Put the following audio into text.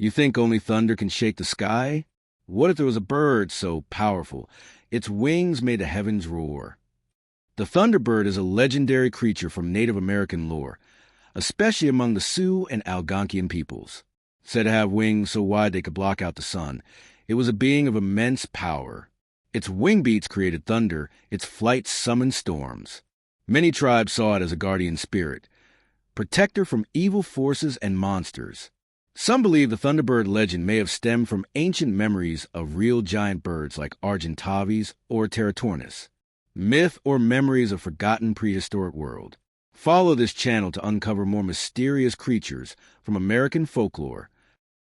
You think only thunder can shake the sky? What if there was a bird so powerful its wings made the heavens roar? The Thunderbird is a legendary creature from Native American lore, especially among the Sioux and Algonquian peoples. Said to have wings so wide they could block out the sun, it was a being of immense power. Its wing beats created thunder, its flight summoned storms. Many tribes saw it as a guardian spirit, protector from evil forces and monsters. Some believe the Thunderbird legend may have stemmed from ancient memories of real giant birds like Argentavis or Territornis, myth or memories of forgotten prehistoric world. Follow this channel to uncover more mysterious creatures from American folklore